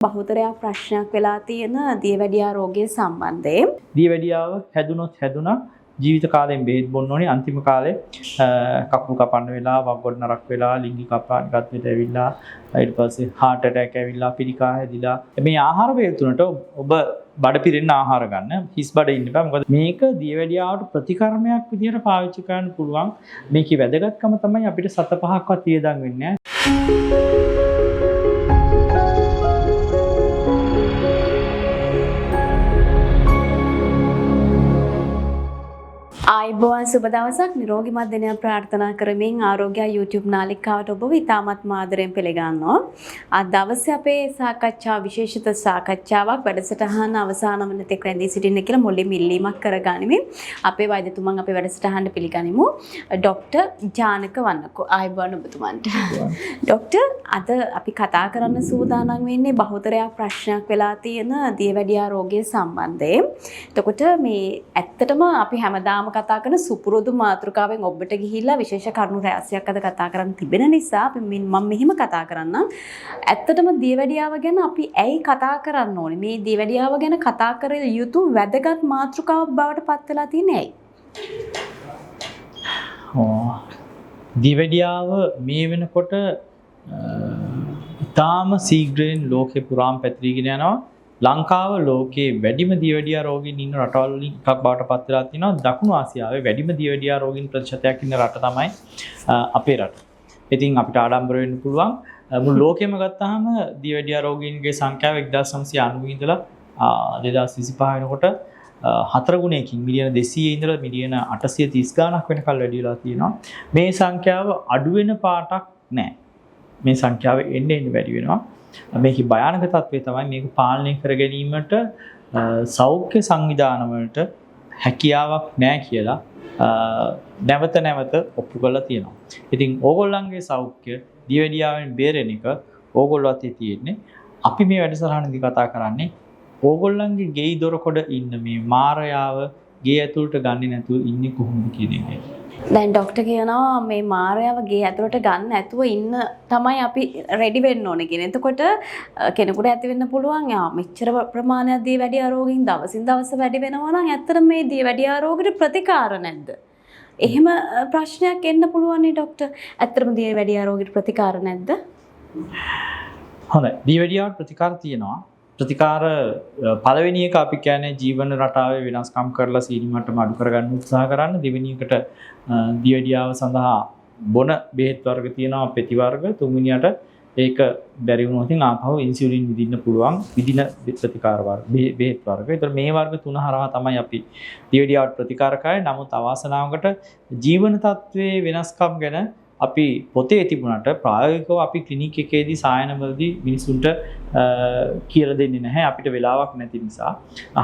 බහුතරයක් ප්‍රශ්නයක් වෙලා තියෙන දියවැඩියා රෝගය සම්බන්ධයෙන් දියවැඩියාව හැදුනා ජීවිත කාලයෙන් බෙහෙත් බොන්න ඕනේ අන්තිම කාලේ කකුල් කපන්න වෙලා වගොඩ නරක් වෙලා ලිංගික අපරාධයකට ඇවිල්ලා ඊට පස්සේ heart attack ඇවිල්ලා පිළිකා හැදිලා මේ ආහාර වේල් තුනට ඔබ බඩ පිරෙන්න ආහාර ගන්න හිස් බඩ ඉන්න බෑ මොකද මේක දියවැඩියාවට ප්‍රතිකර්මයක් විදියට පාවිච්චි කරන්න පුළුවන් මේකේ වැදගත්කම තමයි අපිට සත පහක්වත් වියදම් වෙන්නේ ආයුබෝවන් සුබ දවසක් නිරෝගීමත් දිනයක් ප්‍රාර්ථනා කරමින් ආරෝග්‍ය YouTube නාලිකාවට ඔබව ඉතාමත් ආදරයෙන් පිළිගන්නවා. අද දවසේ අපේ සාකච්ඡා විශේෂිත සාකච්ඡාවක් වැඩසටහන අවසාන වනතෙක් රැඳී සිටින්න කියලා මුලින්ම ඉල්ලීමක් කරගනිමින් අපේ වෛද්‍යතුමන් අපේ වැඩසටහනට පිළිගනිමු. ડોક્ટર ජානක වන්නකෝ ආයුබෝවන් ඔබතුමන්ට. ડોક્ટર අද අපි කතා කරන්න සූදානම් වෙන්නේ බහුතරයක් ප්‍රශ්නයක් වෙලා තියෙන දියවැඩියා රෝගය සම්බන්ධයෙන්. එතකොට මේ ඇත්තටම අපි හැමදාම කතා කරන සුපුරුදු මාතෘකාවෙන් ඔබට ගිහිල්ලා විශේෂ කරුණු රහසක් අද කතා කරන්න තිබෙන නිසා මම මෙහිම කතා කරන්නම්. ඇත්තටම දියවැඩියාව ගැන අපි ඇයි කතා කරන්න ඕනේ? මේ දියවැඩියාව ගැන කතා කර යුතු වැදගත් මාතෘකාවක් බවට පත් වෙලා තියෙන්නේ ඇයි? දියවැඩියාව මේ වෙනකොට ඉතාම ශීඝ්‍රයෙන් ලෝකේ පුරාම පැතිරීගෙන යනවා. ලංකාව ලෝකයේ වැඩිම දියවැඩියා රෝගීන් ඉන්න රටවල් වලින් එකක් බවට පත් වෙලා තිනවා. දකුණු ආසියාවේ වැඩිම දියවැඩියා රෝගීන් ප්‍රතිශතයක් ඉන්න රට තමයි අපේ රට. ඉතින් අපිට ආඩම්බර වෙන්න පුළුවන්. මුළු ලෝකෙම ගත්තාම දියවැඩියා රෝගීන්ගේ සංඛ්‍යාව 1990 ඉඳලා 2025 වෙනකොට 4 ගුණයකින් මිලියන 200 ඉඳලා මිලියන 830 ගණක් වෙනකල් වැඩි වෙලා තියෙනවා. මේ සංඛ්‍යාව අඩු වෙන පාටක් නැහැ. මේ සංඛ්‍යාව එන්න වැඩි වෙනවා. මේකේ භයානක තත්ත්වය තමයි මේක පාලනය කර ගැනීමට සෞඛ්‍ය සංවිධාන වලට හැකියාවක් නැහැ කියලා නැවත නැවත ඔප්පු කරලා තියෙනවා. ඉතින් ඕගොල්ලන්ගේ සෞඛ්‍ය දියවැඩියාවෙන් බේරෙන එක ඕගොල්ලෝ අතේ තියෙන්නේ. අපි මේ වැඩසටහනේදී කතා කරන්නේ ඕගොල්ලන්ගේ ගෙයි දොරකොඩ ඉන්න මේ මාරයාව ගේ ඇතුළට ගන්නේ නැතුව ඉන්නේ කොහොමද කියන එක. දැන් ડોක්ටර් කියනවා මේ මායාව ගේ ඇතුළට ගන්න නැතුව ඉන්න තමයි අපි රෙඩි වෙන්න ඕනේ කියන. එතකොට කෙනෙකුට ඇති වෙන්න පුළුවන් මෙච්චර ප්‍රමාණයක් දියවැඩියා රෝගීන් දවසින් දවස වැඩි වෙනවා නම් ඇත්තටම මේ දියවැඩියා රෝගෙට ප්‍රතිකාර නැද්ද? එහෙම ප්‍රශ්නයක් එන්න පුළුවන් නේ ડોක්ටර්. ඇත්තටම දියවැඩියා රෝගෙට ප්‍රතිකාර නැද්ද? හොඳයි. දියවැඩියාවට ප්‍රතිකාර තියෙනවා. ප්‍රතිකාර පළවෙනි එක අපි කියන්නේ ජීවන රටාවේ වෙනස්කම් කරලා සීනි මට්ටම අඩු කරගන්න උත්සාහ කරන්න. දෙවෙනි එකට දියවැඩියාව සඳහා බොන බෙහෙත් වර්ග තියෙනවා පෙති වර්ග. තුන්වෙනියට ඒක බැරි වුණොත් ආපහු ඉන්සියුලින් විදින්න පුළුවන් විදින ප්‍රතිකාර වර්ග බෙහෙත් වර්ග. ඒතර මේ වර්ග තුන හරහා තමයි අපි දියවැඩියාවට ප්‍රතිකාර කරන්නේ. නමුත් අවාසනාවකට ජීවන තත්ත්වයේ වෙනස්කම් ගැන අපි පොතේ තිබුණාට ප්‍රායෝගිකව අපි ක්ලිනික් එකේදී සායනවලදී මිනිසුන්ට කියලා දෙන්නේ නැහැ අපිට වෙලාවක් නැති නිසා.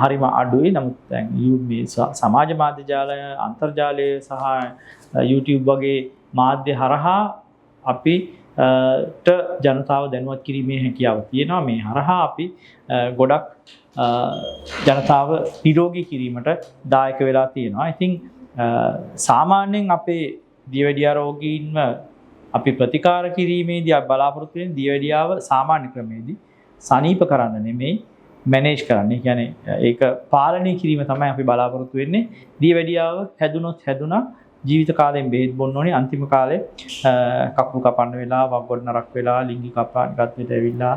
හරිම අඩුයි. නමුත් දැන් මේ සමාජ මාධ්‍ය ජාලය අන්තර්ජාලය සහ YouTube වගේ මාධ්‍ය හරහා අපිට ජනතාව දැනුවත් කිරීමේ හැකියාව තියෙනවා. මේ හරහා අපි ගොඩක් ජනතාව නිරෝගී කිරීමට දායක වෙලා තියෙනවා. ඉතින් සාමාන්‍යයෙන් අපේ දියවැඩියා රෝගීන්ව අපි ප්‍රතිකාර කිරීමේදී බලාපොරොත්තු වෙන දියවැඩියාව සාමාන්‍ය ක්‍රමයේදී සනීප කරන්න නෙමෙයි මැනේජ් කරන්න. ඒ කියන්නේ ඒක පාලනය කිරීම තමයි අපි බලාපොරොත්තු වෙන්නේ. දියවැඩියාව හැදුනා ජීවිත කාලයෙන් බෙහෙත් බොන්න ඕනේ අන්තිම කාලේ කකුල් කපන්න වෙලා වගොඩ නරක් වෙලා ලිංගික අපරාධයකට ඇවිල්ලා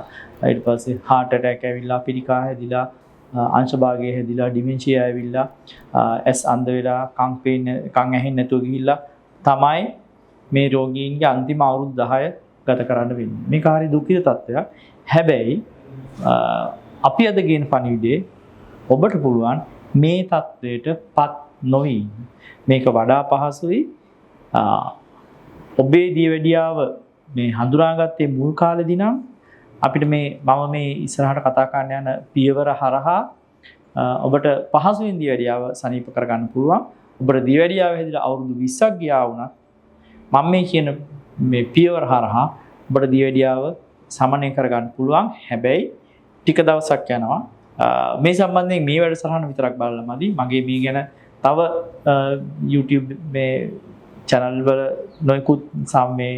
ඊට පස්සේ heart attack ඇවිල්ලා පිළිකා හැදිලා අංශභාගය හැදිලා ඩිමෙන්ෂියා ඇවිල්ලා ඇස් අන්ධ වෙලා කන් ඇහෙන්නේ නැතුව ගිහිල්ලා තමයි මේ රෝගීන්ගේ අන්තිම අවුරුදු 10 ගත කරන්න වෙන්නේ. මේක හරි දුක්ඛිත තත්ත්වයක්. හැබැයි අපි අද ගෙන පණිවිඩේ ඔබට පුළුවන් මේ තත්ත්වයටපත් නොවි. මේක වඩා පහසුයි. ඔබේ දියවැඩියාව මේ හඳුනාගත්තේ මුල් කාලෙදී නම් අපිට මම මේ ඉස්සරහට කතා කරන්න යන පියවර හරහා ඔබට පහසුවෙන් දියවැඩියාව සනීප කරගන්න පුළුවන්. ඔබට දියවැඩියාව හැදිලා අවුරුදු 20ක් ගියා වුණත් මම මේ කියන මේ පියවර හරහා ඔබට දියවැඩියාව සමනය කරගන්න පුළුවන්. හැබැයි ටික දවසක් යනවා. මේ සම්බන්ධයෙන් මේ වැඩසටහන විතරක් බලලා මදි. මගේ මේ ගැන තව YouTube මේ channel වල නොයෙකුත් මේ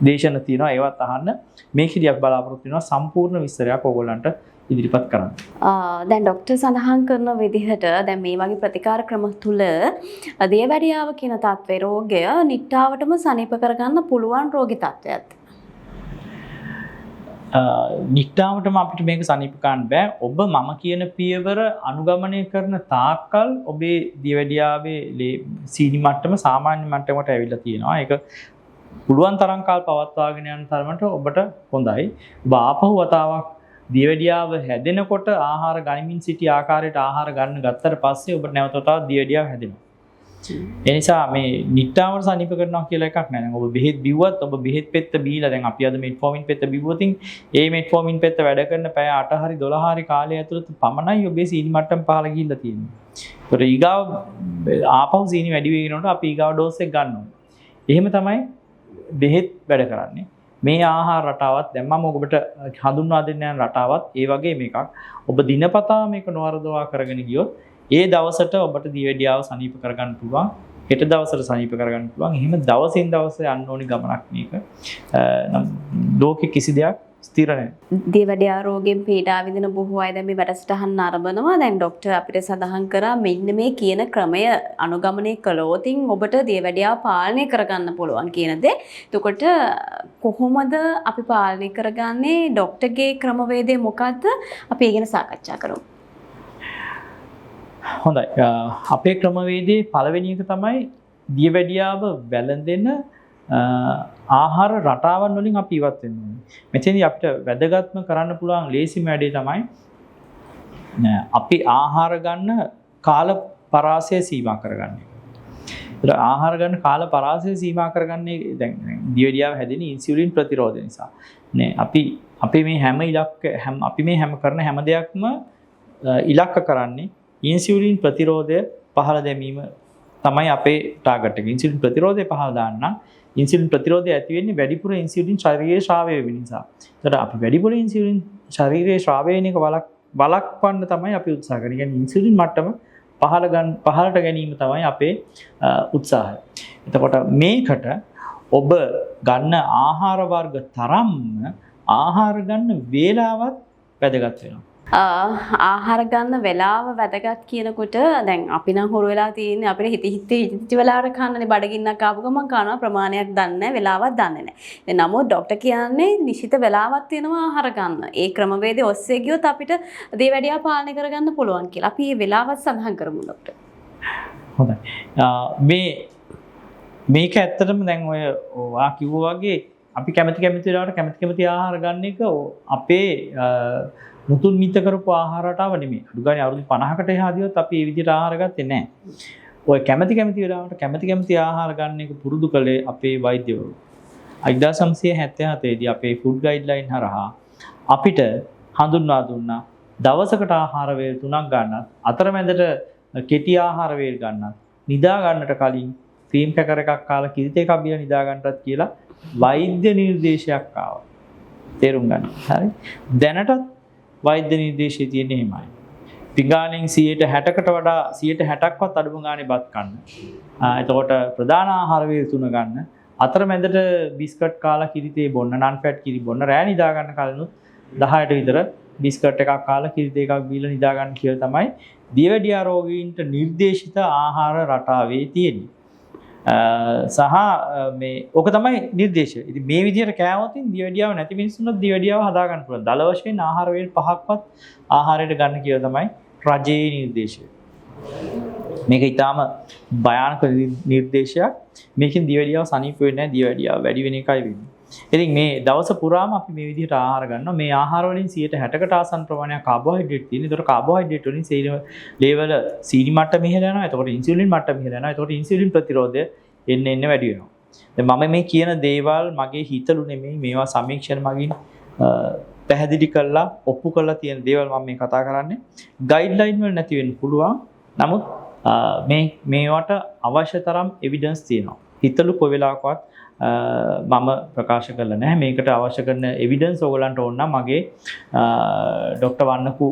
දේශන තියෙනවා ඒවත් අහන්න මේකෙදී අපි බලාපොරොත්තු වෙනවා සම්පූර්ණ විස්තරයක් ඕගොල්ලන්ට ඉදිරිපත් කරන්න. දැන් ડોක්ටර් සඳහන් කරන විදිහට දැන් මේ වගේ ප්‍රතිකාර ක්‍රම තුල දියවැඩියාව කියන තත්ත්වේ රෝගය නිට්ටාවටම සනීප කරගන්න පුළුවන් රෝගී තත්ත්වයක්. නිට්ටාවටම අපිට මේක සනීප කරන්න බෑ. ඔබ මම කියන පියවර අනුගමනය කරන තාක්කල් ඔබේ දියවැඩියාවේ සීනි මට්ටම සාමාන්‍ය මට්ටමකට ඇවිල්ලා තියෙනවා. ඒක පුළුවන් තරම් කාල පවත්වාගෙන යන තරමට ඔබට හොඳයි. ඔබ ආපහු වතාවක් දියවැඩියාව හැදෙනකොට ආහාර ගනිමින් සිටි ආකාරයට ආහාර ගන්න ගත්තට පස්සේ ඔබට නැවත වතාවක් දියවැඩියාව හැදෙනවා. ඒ නිසා මේ නිට්ටාවට සනීප කරනවා කියලා එකක් නැහැ. ඔබ බෙහෙත් බිව්වත් ඔබ බෙහෙත් පෙත්ත බීලා දැන් අපි අද මෙට්ෆෝමින් පෙත්ත බිව්වොතින් ඒ මෙට්ෆෝමින් පෙත්ත වැඩ කරන පැය 8 හරි 12 හරි කාලය ඇතුළත පමණයි ඔබේ සීනි මට්ටම පහළ ගිහිල්ලා තියෙන්නේ. ඒතර ඊගාව ආපහු සීනි වැඩි වෙගෙන යනකොට අපි ඊගාව ඩෝස් එක ගන්න ඕනේ. එහෙම තමයි බෙහෙත් වැඩ කරන්නේ. මේ ආහාර රටාවත් දැන් මම ඔබට හඳුන්වා දෙන්න යන රටාවත් ඒ වගේ මේකක්. ඔබ දිනපතා මේක නොවරදවා කරගෙන ගියොත් ඒ දවසට ඔබට දියවැඩියාව සනීප කරගන්න පුළුවන්. හෙට දවසට සනීප කරගන්න පුළුවන්. එහෙම දවසින් දවස යන්න ඕනි ගමනක් මේක. ලෝකෙ කිසි දෙයක් ස්ථිර නැහැ. දියවැඩියා රෝගයෙන් පීඩා විඳින බොහෝ අය දැන් මේ වැඩසටහන ආරම්භනවා. දැන් ડોක්ටර් අපිට සඳහන් කරා මෙන්න මේ කියන ක්‍රමය අනුගමනය කළොත් ඔබට දියවැඩියාව පාලනය කරගන්න පුළුවන් කියන දේ. එතකොට කොහොමද අපි පාලනය කරගන්නේ? ડોක්ටර්ගේ ක්‍රමවේදය මොකද්ද? අපි ඒ ගැන සාකච්ඡා කරමු. හොඳයි. අපේ ක්‍රමවේදයේ පළවෙනි එක තමයි දියවැඩියාව වැළඳෙන ආහාර රටාවන් වලින් අපි ඉවත් වෙන්න ඕනේ. මෙතෙන්දී අපිට වැදගත්ම කරන්න පුළුවන් ලේසිම වැඩේ තමයි අපි ආහාර ගන්න කාල පරාසය සීමා කරගන්න එක. ඒතර ආහාර ගන්න කාල පරාසය සීමා කරගන්නේ දැන් දියවැඩියාව හැදෙන ඉන්සියුලින් ප්‍රතිරෝධය නිසා. නේ අපි මේ හැම කරන හැම දෙයක්ම ඉලක්ක කරන්නේ ඉන්සියුලින් ප්‍රතිරෝධය පහළ දැමීම තමයි අපේ ටාගට් එක. ඉන්සියුලින් ප්‍රතිරෝධය පහළ දාන්න ඉන්සියුලින් ප්‍රතිරෝධය ඇති වෙන්නේ වැඩිපුර ඉන්සියුලින් ශරීරයේ ශ්‍රාවය වෙන නිසා. ඒතර අපි වැඩිපුර ඉන්සියුලින් ශරීරයේ ශ්‍රාවය වෙන එක වළක්වන්න තමයි අපි උත්සාහ කරන්නේ. කියන්නේ ඉන්සියුලින් මට්ටම පහළට ගැනීම තමයි අපේ උත්සාහය. එතකොට මේකට ඔබ ගන්න ආහාර වර්ග තරම්ම ආහාර ගන්න වේලාවත් වැදගත් වෙනවා. ආහාර ගන්න වෙලාව වැදගත් කියනකොට දැන් අපි නම් හොරු වෙලා තියෙන්නේ අපිට හිත වෙලාවට කන්නනේ බඩගින්නක් ආපු ගමන් කනවා ප්‍රමාණයක් දන්නේ නැහැ වෙලාවක් දන්නේ නැහැ. දැන් නමුත් ડોක්ටර් කියන්නේ නිශ්චිත වෙලාවක් තියෙනවා ආහාර ගන්න. ඒ ක්‍රමවේදය ඔස්සේ ගියොත් අපිට දියවැඩියාව පාලනය කරගන්න පුළුවන් කියලා. අපි මේ වෙලාවත් සඳහන් කරමු ડોක්ටර්. හොඳයි. මේක ඇත්තටම දැන් ඔය වා කිව්වා වගේ අපි කැමති වෙලාවට කැමති ආහාර ගන්න එක අපේ මුතුන් මිත කරපු ආහාර රටාව නෙමෙයි. අඩු ගානේ අවුරුදු 50කට එහා ගියොත් අපි මේ විදිහට ආහාර ගත්තේ නැහැ. ඔය කැමති වෙලාවට කැමති ආහාර ගන්න එක පුරුදු කළේ අපේ වෛද්‍යවරු. 1977 දී අපේ ෆුඩ් ගයිඩ්ලයින් හරහා අපිට හඳුන්වා දුන්නා දවසකට ආහාර වේල් 3ක් ගන්නත් අතරමැදට කෙටි ආහාර වේල් ගන්නත් නිදා ගන්නට කලින් ක්‍රීම් කැකර් එකක් කාලා කිරිත එකක් බීලා නිදා ගන්නටත් කියලා වෛද්‍ය නිර්දේශයක් ආවා. තේරුම් ගන්න. හරි. දැනටත් වෛද්‍ය නිර්දේශය තියෙන්නේ එහෙමයි. පිඟානෙන් 60%කට වඩා 60%ක්වත් අඩුම ගානේ බත් කන්න. එතකොට ප්‍රධාන ආහාර වේල් 3 ගන්න. අතරමැදට බිස්කට් කාලා කිරිතේ බොන්න, නන් ෆැට් කිරි බොන්න, රෑ නිදා ගන්න කලිනුත් 10ට විතර බිස්කට් එකක් කාලා කිරිතේ එකක් බීලා නිදා ගන්න කියලා තමයි දියවැඩියා රෝගීන්ට නිර්දේශිත ආහාර රටාවේ තියෙන්නේ. සහ මේ ඕක තමයි නිර්දේශය. ඉතින් මේ විදිහට කෑවොත් දියවැඩියාව නැති මිනිස්සුන්ට දියවැඩියාව හදා ගන්න පුළුවන්. දල වශයෙන් ආහාර වේල් 5ක්වත් ආහාරයට ගන්න කියලා තමයි රජයේ නිර්දේශය. මේක ඊටාම භයානක නිර්දේශයක්. මේකෙන් දියවැඩියාව සනීප වෙන්නේ නැහැ. දියවැඩියාව වැඩි වෙන එකයි වෙන්නේ. ඉතින් මේ දවස පුරාම අපි මේ විදිහට ආහාර ගන්නවා. මේ ආහාර වලින් 60%කට ආසන්න ප්‍රමාණයක් කාබෝහයිඩ්‍රේට් තියෙනවා. ඒතකොට කාබෝහයිඩ්‍රේට් වලින් ලේවල සීනි මට්ටම ඉහළ යනවා. එතකොට ඉන්සියුලින් මට්ටම ඉහළ යනවා. එතකොට ඉන්සියුලින් ප්‍රතිරෝධය එන්න වැඩි වෙනවා. දැන් මම මේ කියන දේවල් මගේ හිතලු නෙමෙයි. මේවා සමීක්ෂණ මගින් පැහැදිලි කරලා ඔප්පු කරලා තියෙන දේවල් මම මේ කතා කරන්නේ. ගයිඩ්ලයින් වල නැති වෙන්න පුළුවන්. නමුත් මේවට අවශ්‍ය තරම් එවිඩන්ස් තියෙනවා. හිතලු කොයි වෙලාවකවත් මම ප්‍රකාශ කරලා නැහැ. මේකට අවශ්‍ය කරන එවිඩන්ස් ඕගලන්ට ඕන නම් මගේ ડોક્ટર වන්නකු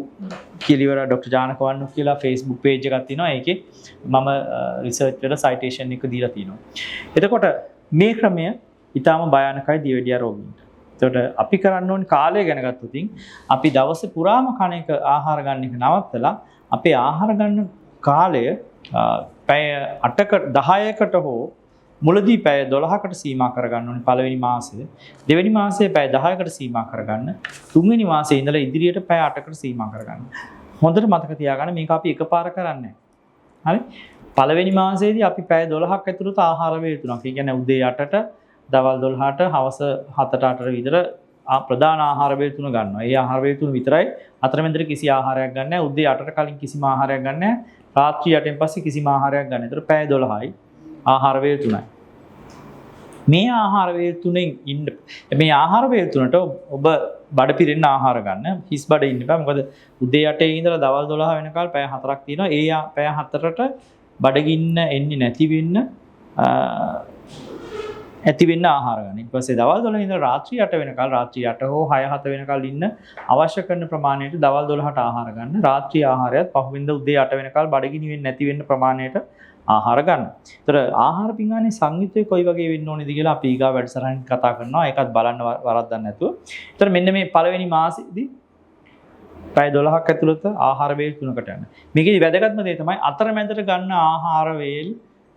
කිලිවර ડોક્ટર ජානක වන්නකු කියලා Facebook page එකක් තියෙනවා. ඒකේ මම රිසර්ච් වල සයිටේෂන් එක දීලා තියෙනවා. එතකොට මේ ක්‍රමය ඊටාම භයානකයි දියවැඩියා රෝගීන්ට. එතකොට අපි කරන්න ඕනේ කාලය ගැන ගත්තොත් අපි දවසේ පුරාම කන එක ආහාර ගන්න එක නවත්තලා අපේ ආහාර ගන්න කාලය පැය 8කට 10කට හෝ මුලදී පැය 12කට සීමා කරගන්න ඕනේ පළවෙනි මාසයේ. දෙවෙනි මාසයේ පැය 10කට සීමා කරගන්න. තුන්වෙනි මාසයේ ඉඳලා ඉදිරියට පැය 8කට සීමා කරගන්න. හොඳට මතක තියාගන්න මේක අපි එකපාර කරන්නේ නැහැ. හරි? පළවෙනි මාසයේදී අපි පැය 12ක් ඇතුළත ආහාර වේල තුනක්. ඒ කියන්නේ උදේ 8ට, දවල් 12ට, හවස 7ට 8ට විතර ප්‍රධාන ආහාර වේල තුන ගන්නවා. ඒ ආහාර වේල තුන විතරයි. අතරමැදට කිසි ආහාරයක් ගන්න නැහැ. උදේ 8ට කලින් කිසිම ආහාරයක් ගන්න නැහැ. රාත්‍රී 8න් පස්සේ කිසිම ආහාරයක් ගන්න. ඒතර පැය 12යි ආහාර වේල තුනයි. මේ ආහාර වේල තුනෙන් ඉන්න මේ ආහාර වේල තුනට ඔබ බඩ පිරෙන්න ආහාර ගන්න. හිස් බඩ ඉන්න බෑ. මොකද උදේ 8 ඉඳලා දවල් 12 වෙනකල් පැය 4ක් තියෙනවා. ඒ පැය 4ට බඩගින්න එන්නේ නැති වෙන්න ආහාර ගන්න. ඊට පස්සේ දවල් 12 ඉඳලා රාත්‍රී 8 වෙනකල් රාත්‍රී 8 හෝ 6 7 වෙනකල් ඉන්න අවශ්‍ය කරන ප්‍රමාණයට දවල් 12ට ආහාර ගන්න. රාත්‍රී ආහාරයත් පහුවෙන්ද උදේ 8 වෙනකල් බඩගිනි වෙන්නේ නැති වෙන්න ප්‍රමාණයට ආහාර ගන්න. ඒතර ආහාර පිඟානේ සංයුත්තේ කොයි වගේ වෙන්න ඕනේද කියලා අපි ඊගා වැඩසටහනින් කතා කරනවා. ඒකත් බලන්න වරද්දක් නැතුව. ඒතර මෙන්න මේ පළවෙනි මාසෙදී පැය 12ක් ඇතුළත ආහාර වේල් 3කට යන. මේකේදී වැදගත්ම දේ තමයි අතරමැදට ගන්න ආහාර වේල්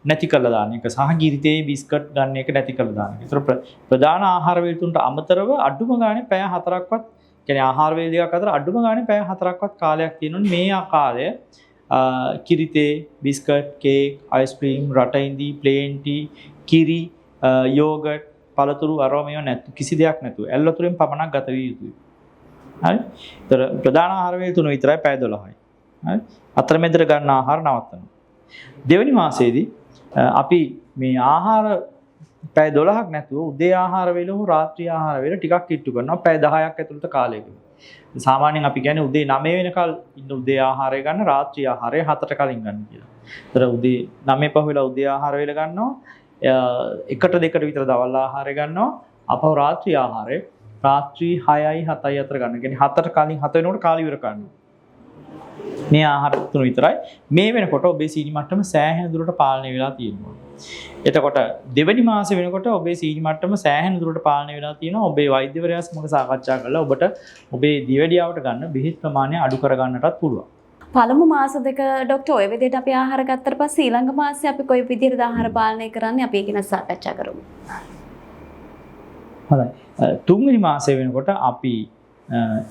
නැති කරලා දාන එක සහ ගිරිතේ බිස්කට් ගන්න එක නැති කරලා දාන එක. ඒතර ප්‍රධාන ආහාර වේල් තුනට අමතරව අඩුම ගානේ පැය 4ක්වත් කියන්නේ ආහාර වේල් දෙකක් අතර අඩුම ගානේ පැය 4ක්වත් කාලයක් තියෙනවනේ. මේ කාලය කිරිතේ බිස්කට් කේක් අයිස්ක්‍රීම් රටයින්දි ප්ලේන් ටී කිරි යෝගට් පළතුරු අරෝමියෝ නැතු කිසි දෙයක් නැතුව ඇල්ලතුරෙන් පමණක් ගත විය යුතුයි. හරි? ඒතර ප්‍රධාන ආහාර වේල තුන විතරයි පැය 12යි. හරි? අතරමැදට ගන්න ආහාර නවත්තනවා. දෙවෙනි මාසයේදී අපි මේ ආහාර පැය 12ක් නැතුව උදේ ආහාර වේල හෝ රාත්‍රී ආහාර වේල ටිකක් කිට්ටු කරනවා පැය 10ක් ඇතුළත කාලයකට. සාමාන්‍යයෙන් අපි කියන්නේ උදේ 9 වෙනකල් ඉන්න උදේ ආහාරය ගන්න රාත්‍රී ආහාරය 7ට කලින් ගන්න කියලා. ඒතර උදේ 9 පහුවෙලා උදේ ආහාර වේල ගන්නවා. 1ට 2ට විතර දවල් ආහාරය ගන්නවා. අපහු රාත්‍රී ආහාරය රාත්‍රී 6යි 7යි අතර ගන්න. කියන්නේ 7ට කලින් 7 වෙනකොට කාලය ඉවර කරනවා. මේ ආහාර තුන විතරයි. මේ වෙනකොට ඔබේ සීනි මට්ටම සෑහෙන දුරට පාලනය වෙලා තියෙනවා. එතකොට දෙවෙනි මාසෙ වෙනකොට ඔබේ සීනි මට්ටම සෑහෙන දුරට පාලනය වෙලා තියෙනවා. ඔබේ වෛද්‍යවරයා සමග සාකච්ඡා කරලා ඔබට ඔබේ දියවැඩියාවට ගන්න බෙහෙත් ප්‍රමාණය අඩු කර ගන්නටත් පුළුවන්. පළමු මාස දෙක ડોක්ටර් ඔය විදිහට අපි ආහාර ගත්තට පස්සේ ඊළඟ මාසේ අපි කොයි විදිහටද ආහාර පාලනය කරන්නේ අපි ඒක ගැන සාකච්ඡා කරමු. හොඳයි. තුන්වෙනි මාසෙ වෙනකොට අපි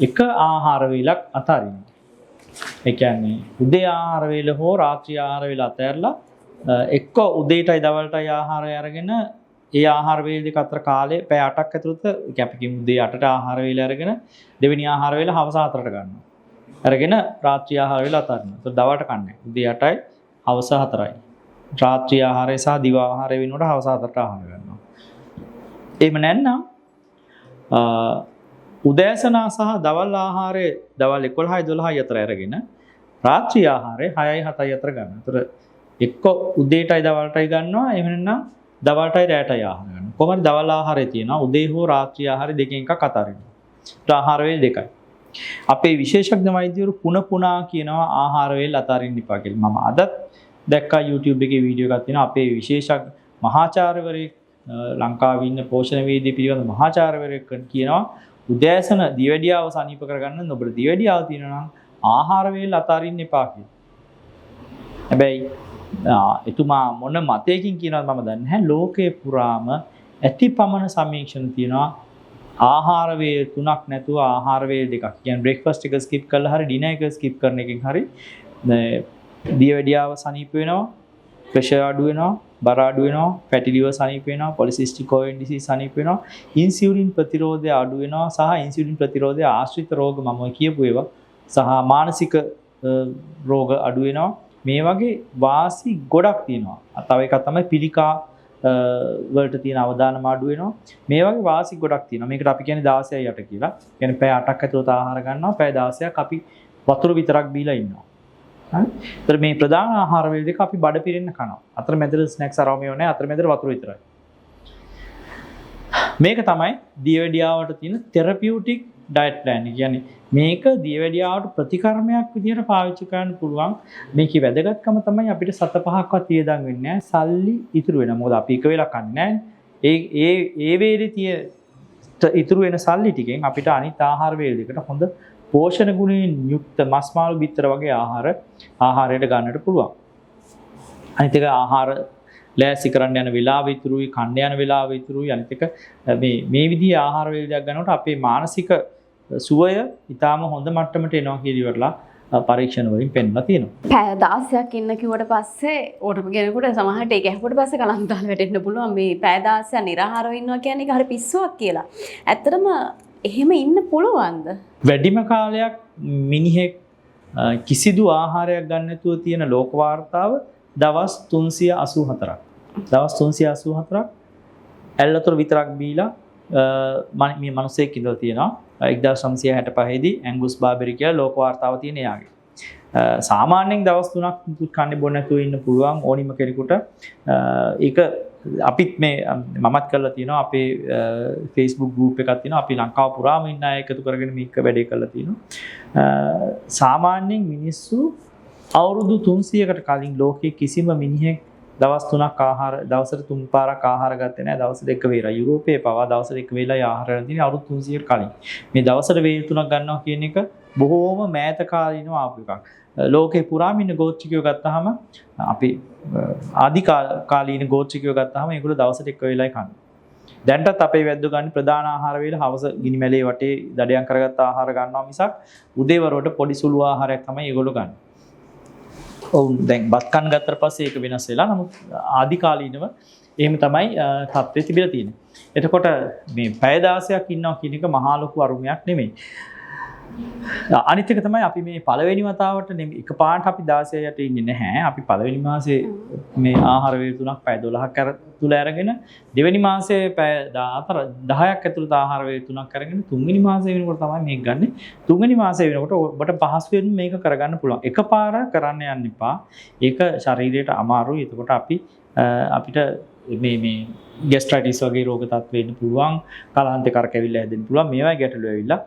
එක ආහාර වේලක් අතාරිනවා. ඒ කියන්නේ උදේ ආහාර වේල හෝ රාත්‍රී ආහාර වේල අතහැරලා එක්ක උදේටයි දවල්ටයි ආහාරය අරගෙන ඒ ආහාර වේල දෙක අතර කාලය පැය 8ක් ඇතුළත අපි කියමු උදේ 8ට ආහාර වේල අරගෙන දෙවෙනි ආහාර වේල හවස 4ට ගන්නවා. අරගෙන රාත්‍රී ආහාර වේල අතහරිනවා. ඒත් දවල්ට කන්නේ. උදේ 8යි හවස 4යි. රාත්‍රී ආහාරය සහ දිව ආහාරය වෙනකොට හවස 4ට ආහාර ගන්නවා. එහෙම නැත්නම් උදෑසන සහ දවල් ආහාරය දවල් 11යි 12යි අතර අරගෙන රාත්‍රී ආහාරය 6යි 7යි අතර ගන්න. ඒතර එක්ක උදේටයි දවල්ටයි ගන්නවා එහෙම නැත්නම් දවල්ටයි රැටයි ආහාර ගන්නවා. කොහොමද දවල් ආහාරය තියෙනවා උදේ හෝ රාත්‍රී ආහාරය දෙකෙන් එකක් අතාරිනවා. ඒත් ආහාර වේල දෙකයි. අපේ විශේෂඥ වෛද්‍යවරු පුනා කියනවා ආහාර වේල අතාරින්න එපා කියලා. මම අදත් දැක්කා YouTube එකේ වීඩියෝ එකක් තියෙනවා අපේ විශේෂඥ මහාචාර්යවරයෙක් ලංකාවේ ඉන්න පෝෂණ වේදී පිළිබඳ මහාචාර්යවරයෙක් කියනවා උදෑසන දියවැඩියාව සනීප කරගන්න ඔබට දියවැඩියාව තියෙනවා නම් ආහාර වේල අතාරින්න එපා කියලා. හැබැයි එතුමා මොන මතයකින් කියනවද මම දන්නේ නැහැ. ලෝකේ පුරාම ඇති පමණ සමීක්ෂණ තියෙනවා ආහාර වේල තුනක් නැතුව ආහාර වේල දෙකක්. කියන්නේ බ්‍රේක්ෆාස්ට් එක ස්කිප් කරලා හරි ඩිනර් එක ස්කිප් කරන එකෙන් හරි දියවැඩියාව සනීප වෙනවා, ප්‍රෙෂර් අඩු වෙනවා, බර අඩු වෙනවා, ෆැටි ලිවර් සනීප වෙනවා, පොලිසිස්ටික් ඕවෙන් ඩිසීස් සනීප වෙනවා, ඉන්සියුලින් ප්‍රතිරෝධය අඩු වෙනවා සහ ඉන්සියුලින් ප්‍රතිරෝධය ආශ්‍රිත රෝග මම කියපු ඒවා සහ මානසික රෝග අඩු වෙනවා. මේ වගේ වාසි ගොඩක් තියෙනවා. තව එකක් තමයි පිළිකා වලට තියෙන අවදානම අඩු වෙනවා. මේ වගේ වාසි ගොඩක් තියෙනවා. මේකට අපි කියන්නේ 16යි 8 කියලා. කියන්නේ පැය 8ක් ඇතුළත ආහාර ගන්නවා. පැය 16ක් අපි වතුර විතරක් බීලා ඉන්නවා. හරි? ඒතර මේ ප්‍රධාන ආහාර වේල දෙක අපි බඩ පිරෙන්න කනවා. අතරමැදට ස්නැක්ස් අරෝමියෝ නැහැ. අතරමැදට වතුර විතරයි. මේක තමයි දියවැඩියාවට තියෙන තෙරපියුටික් ඩයට් ප්ලෑන්. කියන්නේ මේක දියවැඩියාවට ප්‍රතිකර්මයක් විදිහට පාවිච්චි කරන්න පුළුවන්. මේකේ වැදගත්කම තමයි අපිට 7 5ක්වත් වියදම් වෙන්නේ නැහැ. සල්ලි ඉතුරු වෙනවා. මොකද අපි එක වෙලක් කන්නේ නැහැ. ඒ වේලේ තියෙන ඉතුරු වෙන සල්ලි ටිකෙන් අපිට අනිත් ආහාර වේල දෙකට හොඳ පෝෂණ ගුණයෙන් යුක්ත මස් මාළු බිත්තර වගේ ආහාරයට ගන්නට පුළුවන්. අනිත් එක ආහාර ලෑස්ති කරන්න යන වෙලාව ඉතුරුයි, කන්න යන වෙලාව ඉතුරුයි. අනිත් එක මේ විදිහේ ආහාර වේලයක් ගන්නකොට අපේ මානසික සුවය ඊටාම හොඳ මට්ටමට එනවා කියලා පරීක්ෂණ වලින් පෙන්වලා තියෙනවා. පැය 16ක් ඉන්න කිව්වට පස්සේ ඕනම කෙනෙකුට සමහරට ඒක ඇහුවට පස්සේ කලන්තාල වැටෙන්න පුළුවන් මේ පැය 16ක් නිරාහාරව ඉන්නවා කියන්නේ ඒක හරි පිස්සුවක් කියලා. ඇත්තටම එහෙම ඉන්න පුළුවන්ද? වැඩිම කාලයක් මිනිහෙක් කිසිදු ආහාරයක් ගන්න නැතුව තියෙන ලෝක වාර්තාව දවස් 384ක්. දවස් 384ක් ඇල්ලතොර විතරක් බීලා මේ මිනිස්සෙක් ඉඳලා තියෙනවා. 1965 දී ඇංගුස් බාබරි කියලා ලෝක වාර්තාව තියෙන යාගේ. සාමාන්‍යයෙන් දවස් 3ක් මුකුත් කන්නේ බොන්නේ නැතුව ඉන්න පුළුවන් ඕනිම කෙනෙකුට. ඒක අපිත් මමත් කරලා තියෙනවා. අපේ Facebook group එකක් තියෙනවා. අපි ලංකාව පුරාම ඉන්න අය එකතු කරගෙන මේක වැඩේ කරලා තියෙනවා. සාමාන්‍යයෙන් මිනිස්සු අවුරුදු 300කට කලින් ලෝකයේ කිසිම මිනිහෙක් දවස් 3ක් ආහාර දවසට 3 පාරක් ආහාර ගත්තේ නැහැ. දවසට එක වේලක්. යුරෝපයේ පවා දවසට එක වේලයි ආහාර ගන්න තියෙන්නේ අවුරුදු 300කට කලින්. මේ දවසට වේල් 3ක් ගන්නවා කියන එක බොහෝම මෑත කාලීනව ආපු එකක්. ලෝකේ පුරාම ඉන්න ගෝත්‍රිකයෝ ගත්තාම අපි ආදි කාලීන ගෝත්‍රිකයෝ ගත්තාම ඒගොල්ලෝ දවසට එක වේලයි කන්නේ. දැන්ටත් අපේ වැද්දෝ ගන්න ප්‍රධාන ආහාර වේල හවස ගිනි මැලේ වටේ දඩයන් කරගත්ත ආහාර ගන්නවා මිසක් උදේවරුවට පොඩි සුළු ආහාරයක් තමයි ඒගොල්ලෝ ගන්න. ඔවුන් දැන් බත් කන් ගත්තට පස්සේ ඒක වෙනස් වෙලා නමුත් ආදි කාලීනව එහෙම තමයි තත්ත්වය තිබිලා තියෙන්නේ. එතකොට මේ පැය 16ක් ඉන්නවා කියන එක මහා ලොකු අරුමයක් නෙමෙයි. අනිත් එක තමයි අපි මේ පළවෙනි වතාවට එකපාරට අපි 16ට ඉන්නේ නැහැ. අපි පළවෙනි මාසේ මේ ආහාර වේල තුනක් පැය 12ක් තුල අරගෙන දෙවෙනි මාසේ පැය 10ක් ඇතුළත ආහාර වේල තුනක් අරගෙන තුන්වෙනි මාසේ වෙනකොට තමයි මේක ගන්නෙ. තුන්වෙනි මාසේ වෙනකොට ඔබට පහසුවෙන් මේක කරගන්න පුළුවන්. එකපාර කරන්න යන්න එපා. ඒක ශරීරයට අමාරුයි. එතකොට අපිට මේ ગેස්ට්‍රයිටිස් වගේ රෝග තත්ත්ව වෙන්න පුළුවන්. කලහන්තේ කරකැවිල්ල හැදෙන්න පුළුවන්. මේවා ගැටලු ඇවිල්ලා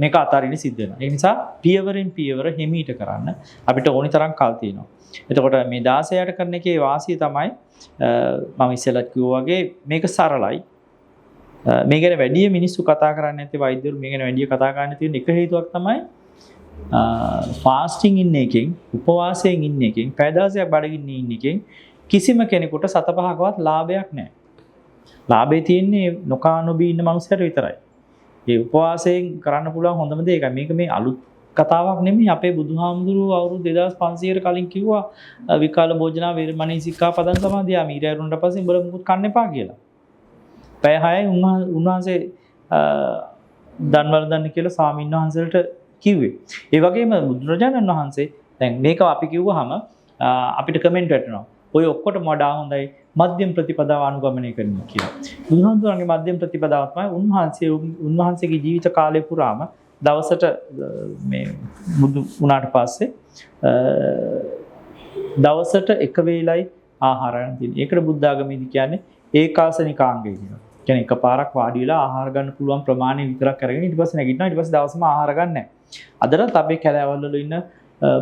මේක අතාරින්න සිද්ධ වෙනවා. ඒ නිසා පියවරෙන් පියවර හිමීට කරන්න අපිට ඕනි තරම් කල් තියෙනවා. එතකොට මේ 16ට කරන එකේ වාසිය තමයි මම ඉස්සෙල්ලත් කිව්වා වගේ මේක සරලයි. මේ ගැන වැඩි මිනිස්සු කතා කරන්නේ නැති වෛද්‍යවරු මේ ගැන වැඩි කතා කරන්න තියෙන එක හේතුවක් තමයි ෆාස්ටිං ඉන්න එකෙන් උපවාසයෙන් ඉන්න එකෙන් පැය 16ක් බඩගින්න ඉන්න එකෙන් කිසිම කෙනෙකුට 7-5කවත් ලාභයක් නැහැ. ලාභේ තියෙන්නේ නොකා නොබී ඉන්න මනුස්සයට විතරයි. ඒ උපවාසයෙන් කරන්න පුළුවන් හොඳම දේ ඒකයි. මේක මේ අලුත් කතාවක් නෙමෙයි. අපේ බුදුහාමුදුරුවෝ අවුරුදු 2500කට කලින් කිව්වා විකාල භෝජනා වේරමණී සික්ඛාපදං සමාදියා මීරයරුන්ට පස්සේ උඹලා මුකුත් කන්න එපා කියලා. පැය 6යි උන්වහන්සේ දන්වල දන්න කියලා ස්වාමීන් වහන්සේලට කිව්වේ. ඒ වගේම බුදුරජාණන් වහන්සේ දැන් මේක අපි කිව්වහම අපිට කමෙන්ට් වැටෙනවා. ඔය ඔක්කොටම වඩා හොඳයි මධ්‍යම ප්‍රතිපදාව අනුගමනය කරනවා කියලා. බුදුහාමුදුරන්ගේ මධ්‍යම ප්‍රතිපදාව තමයි උන්වහන්සේගේ ජීවිත කාලය පුරාම දවසට මේ බුදු වුණාට පස්සේ දවසට එක වේලයි ආහාර ගන්න තියෙනවා. ඒකට බුද්ධ ආගමේදී කියන්නේ ඒකාසනිකාංගය කියනවා. කියන්නේ එකපාරක් වාඩි වෙලා ආහාර ගන්න පුළුවන් ප්‍රමාණය විතරක් අරගෙන ඊට පස්සේ නැගිටිනවා. ඊට පස්සේ දවසම ආහාර ගන්න නැහැ. අදටත් අපේ කැලෑවල් වල ඉන්න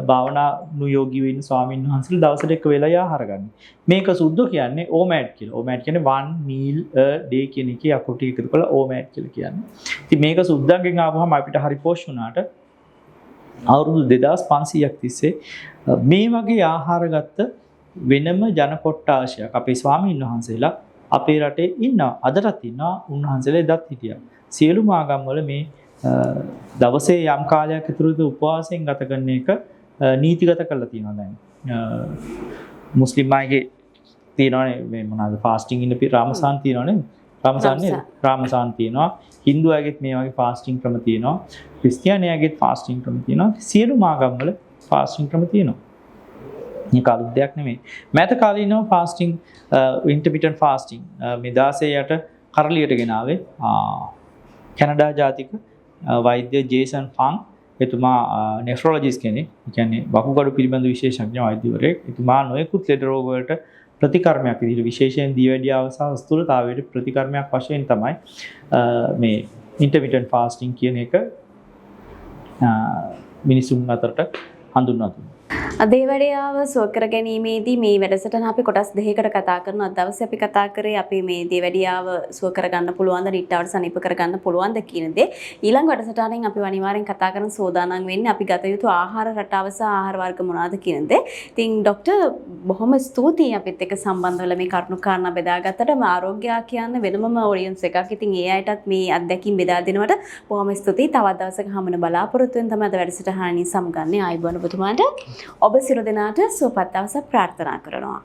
භාවනා නුයෝගී වෙන්න ස්වාමීන් වහන්සේලා දවසට එක වේලයි ආහාර ගන්න. මේක සුද්ධ කියන්නේ ඕමෑට් කියලා. ඕමෑට් කියන්නේ one meal a day කියන එකේ අකුරු ටික එකතු කරලා ඕමෑට් කියලා කියන්නේ. ඉතින් මේක සුද්ධංගෙන් ආවම අපිට හරි පෝෂ් වුණාට අවුරුදු 2500ක් තිස්සේ මේ වගේ ආහාර ගත්ත වෙනම ජන කොට්ටාශයක් අපේ ස්වාමීන් වහන්සේලා අපේ රටේ ඉන්නවා. අදටත් ඉන්නවා. උන්වහන්සේලා එදත් හිටියා. සියලුම ආගම් වල මේ දවසේ යම් කාලයක් ඇතුළත උපවාසයෙන් ගත කරන එක නීතිගත කරලා තියෙනවා දැන්. මුස්ලිම් අයගේ තියෙනවානේ මේ මොනවාද ෆාස්ටිං ඉන්න රාමසාන් තියෙනවානේ. රාමසාන් තියෙනවා. හින්දු අයගෙත් මේ වගේ ෆාස්ටිං ක්‍රම තියෙනවා. ක්‍රිස්තියානි අයගෙත් ෆාස්ටිං ක්‍රම තියෙනවා. සියලුම ආගම් වල ෆාස්ටිං ක්‍රම තියෙනවා. මේක අලුත් දෙයක් නෙමෙයි. මෑත කාලේ ඉන්නවා ෆාස්ටිං ඉන්ටර්මිටන්ට් ෆාස්ටිං මේ 16ට කරලියට ගෙනාවේ කැනඩා ජාතික වෛද්‍ය ජේසන් ෆන් එතුමා නෙෆ්‍රොලොජිස්ට් කෙනෙක්. ඒ කියන්නේ වකුගඩු පිළිබඳ විශේෂඥ වෛද්‍යවරයෙක්. එතුමා නොයෙකුත් ලෙඩ රෝග වලට ප්‍රතිකර්මයක් විදිහට විශේෂයෙන් දියවැඩියාව සහ ස්ථූලතාවයට ප්‍රතිකර්මයක් වශයෙන් තමයි මේ ඉන්ටර්මිටන්ට් ෆාස්ටිං කියන එක මිනිසුන් අතරට හඳුන්වලා තියෙන්නේ. දේවඩියාව සුව කර ගැනීමේදී මේ වැඩසටහන අපි කොටස් දෙකකට කතා කරනවා. අද දවසේ අපි කතා කරේ අපි මේ දේවඩියාව සුව කරගන්න පුළුවන්ද, නිට්ටාවට සනීප කරගන්න පුළුවන්ද කියන දේ. ඊළඟ වැඩසටහනෙන් අපි අනිවාර්යෙන් කතා කරන සෝදානම් වෙන්නේ අපි ගත යුතු ආහාර රටාව සහ ආහාර වර්ග මොනවාද කියන දේ. ඉතින් ડોක්ටර් බොහොම ස්තුතියි අපිත් එක්ක සම්බන්ධ වෙලා මේ කරුණු කාරණා බෙදාගත්තට. ආරෝග්‍ය කියන්නේ වෙනමම ඔඩියන්ස් එකක්. ඉතින් ඒ අයටත් මේ අත්දැකීම් බෙදා දෙනවට බොහොම ස්තුතියි. තවත් දවසක හමුන බලාපොරොත්තු වෙන තමයි අද වැඩසටහනින් සමගන්නේ. ආයුබෝවන් ඔබතුමාට. ඔබ සියලු දෙනාට සුවපත් දවසක් ප්‍රාර්ථනා කරනවා.